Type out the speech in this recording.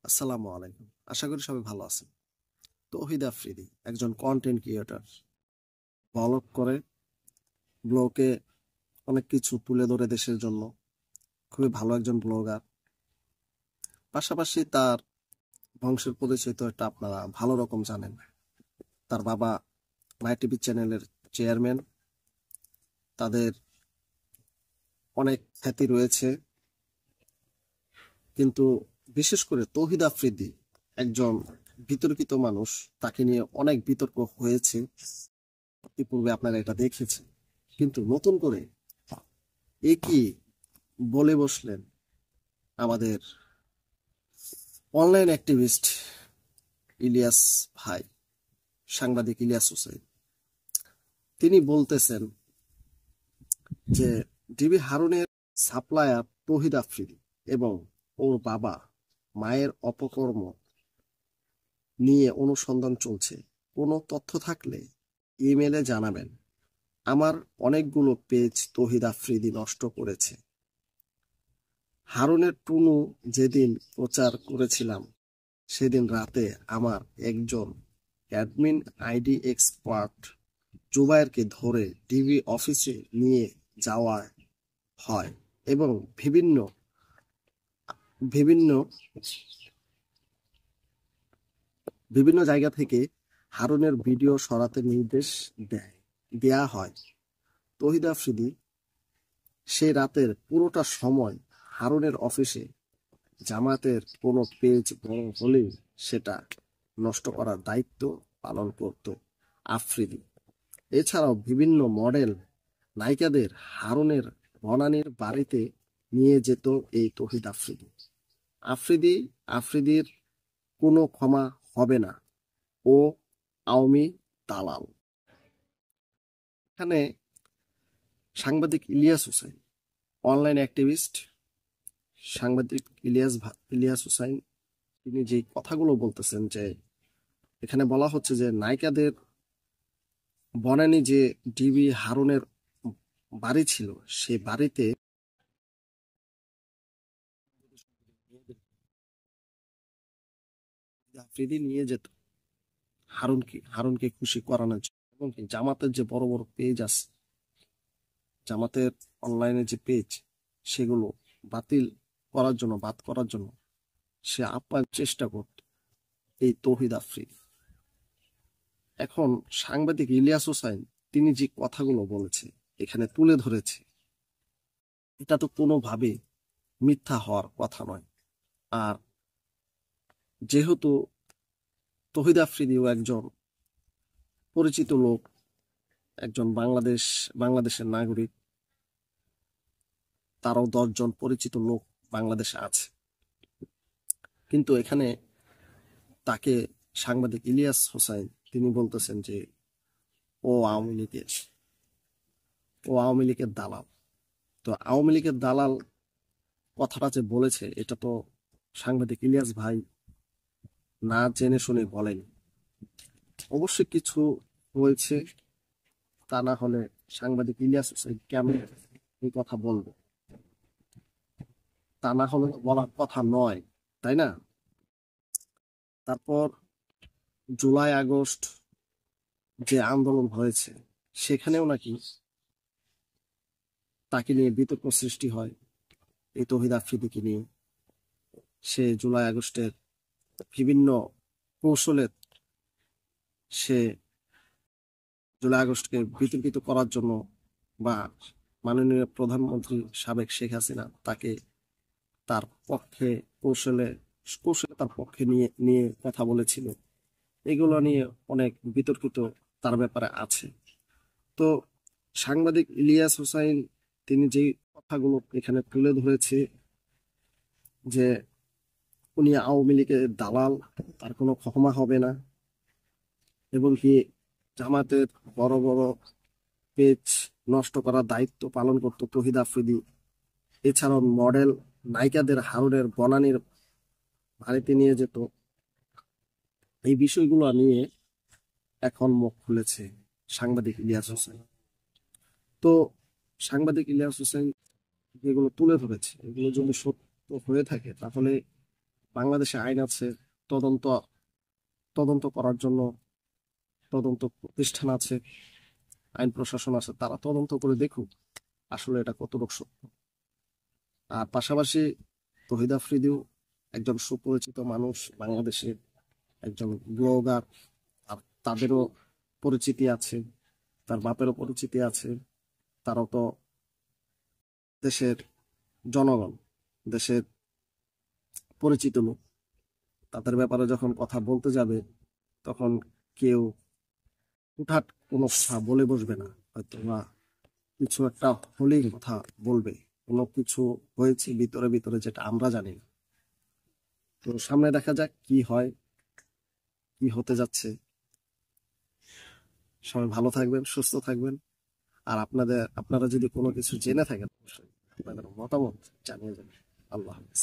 আসসালামু আলাইকুম। আশা করি সবাই ভালো আছেন। তৌহিদ আফ্রিদি একজন কন্টেন্ট ক্রিয়েটর। ব্লগ করে, ব্লগে অনেক কিছু তুলে ধরে দেশের জন্য। খুবই ভালো একজন ব্লগার। পাশাপাশি তার বংশের পরিচয় তো এটা আপনারা ভালো রকম জানেন। তার বাবা মাই টিভি চ্যানেলের চেয়ারম্যান। তাদের অনেক খ্যাতি রয়েছে, কিন্তু বিশেষ করে তৌহিদ আফ্রিদি একজন বিতর্কিত মানুষ। তাকে নিয়ে অনেক বিতর্ক হয়েছে, ইতিপূর্বে আপনারা এটা দেখেছেন। কিন্তু নতুন করে কি বলে বসলেন আমাদের অনলাইন অ্যাক্টিভিস্ট ইলিয়াস ভাই, সাংবাদিক ইলিয়াস হোসেন। তিনি বলতেছেন যে ডিবি হারুনের সাপ্লায়ার তৌহিদ আফ্রিদি এবং ওর বাবা মায়ের অপকর্ম নিয়ে অনুসন্ধান চলছে। কোনো তথ্য থাকলে ইমেলে জানাবেন। আমার অনেকগুলো পেজ তৌহিদ আফ্রিদি নষ্ট করেছে। হারুনের টুনু যেদিন প্রচার করেছিলাম সেদিন রাতে আমার একজন অ্যাডমিন আইডি এক্সপার্ট জুবায়েরকে ধরে ডিবি অফিসে নিয়ে যাওয়া হয় এবং বিভিন্ন বিভিন্ন বিভিন্ন জায়গা থেকে হারুনের ভিডিও সরাতে নির্দেশ দেয়া হয়। তৌহিদ আফ্রিদি সে রাতের পুরোটা সময় হারুনের অফিসে জামাতের কোনো পেজ বড় হলেই সেটা নষ্ট করার দায়িত্ব পালন করত আফ্রিদি। এছাড়াও বিভিন্ন মডেল নায়িকাদের হারুনের বনানীর বাড়িতে নিয়ে যেত এই তৌহিদ আফ্রিদি। আফ্রিদির কোনো ক্ষমা হবে না, ও আওয়ামী দালাল। এখানে সাংবাদিক ইলিয়াস হোসেন, অনলাইন অ্যাক্টিভিস্ট সাংবাদিক ইলিয়াস হোসেন, তিনি যে কথাগুলো বলতেছেন, যে এখানে বলা হচ্ছে যে নায়িকাদের বনানী যে ডিবি হারুনের বাড়ি ছিল, সে বাড়িতে আফ্রিদি নিয়ে যেত হারুনকে খুশি করানোর জন্য। এবং কি জামাতের যে বড় বড় পেজ আছে, জামাতের অনলাইনে যে পেজ, সেগুলো বাতিল বাদ করার জন্য সে আপ্রাণ চেষ্টা করত এই তৌহিদ আফ্রিদি। এখন সাংবাদিক ইলিয়াস হোসাইন তিনি যে কথাগুলো বলেছে, এখানে তুলে ধরেছে, এটা তো কোনোভাবে মিথ্যা হওয়ার কথা নয়। আর যেহেতু তৌহিদ আফ্রিদিও একজন পরিচিত লোক, একজন বাংলাদেশের নাগরিক, তারও 10 জন পরিচিত লোক বাংলাদেশে আছে। কিন্তু এখানে তাকে সাংবাদিক ইলিয়াস হোসাইন তিনি বলতেছেন যে ও আওয়ামী লীগের দালাল। তো আওয়ামী লীগের দালাল কথাটা যে বলেছে, এটা তো সাংবাদিক ইলিয়াস ভাই না জেনে শুনে বলেনি। অবশ্যই কিছু হয়েছে, তা না হলে সাংবাদিক ইলিয়াস হোসেন কেমন এই কথা বলবে? তা না হলে বলার কথা নয়, তাই না? তারপর জুলাই আগস্ট যে আন্দোলন হয়েছে, সেখানেও নাকি তাকে নিয়ে বিতর্ক সৃষ্টি হয় এই তৌহিদ আফ্রিদিকে নিয়ে। সে জুলাই আগস্টের বিভিন্ন কৌশলে সে জুলাই আগস্টকে বিতর্কিত করার জন্য, বা মাননীয় প্রধানমন্ত্রী সাবেক শেখ হাসিনা তাকে তার পক্ষে কৌশলে কৌশলে তার পক্ষে নিয়ে নিয়ে কথা বলেছিল। এগুলো নিয়ে অনেক বিতর্কিত তার ব্যাপারে আছে। তো সাংবাদিক ইলিয়াস হোসাইন তিনি যে কথাগুলো এখানে তুলে ধরেছে, যে উনি আওয়ামী লীগের দালাল, তার কোনো ক্ষমা হবে না, এবং কি জামাতের বড় বড় পেজ নষ্ট করার দায়িত্ব পালন করত তৌহিদ আফ্রিদি। এছাড়াও মডেল নায়িকাদের হারুনের বনানীর বাড়িতে নিয়ে যেত। এই বিষয়গুলো নিয়ে এখন মুখ খুলেছে সাংবাদিক ইলিয়াস হোসেন। তো সাংবাদিক ইলিয়াস হোসেন যেগুলো তুলে ধরেছে, এগুলো যদি সত্য হয়ে থাকে, তাহলে বাংলাদেশে আইন আছে, তদন্ত তদন্ত করার জন্য তদন্ত প্রতিষ্ঠান আছে, আইন প্রশাসন আছে, তারা তদন্ত করে দেখুক আসলে এটা কতটুকু সত্য। আর পাশাপাশি তহিদ আফ্রিদিও একজন সুপরিচিত মানুষ, বাংলাদেশে একজন ব্লগার, আর তাদেরও পরিচিতি আছে, তার বাপেরও পরিচিতি আছে, তারাও তো দেশের জনগণ, দেশের পরিচিত লোক। তাদের ব্যাপারে যখন কথা বলতে যাবে তখন কেউ হুটহাট কোনো কথা বলে বসবে না, হয়তো বা কিছু একটা হলেই কথা বলবে, কোনো কিছু হয়েছে ভিতরে ভিতরে যেটা আমরা জানি না। তো সামনে দেখা যাক কি হয়, কি হতে যাচ্ছে। সবাই ভালো থাকবেন, সুস্থ থাকবেন। আর আপনারা যদি কোনো কিছু জেনে থাকেন অবশ্যই আপনাদের মতামত জানিয়ে যাবেন। আল্লাহ হাফেজ।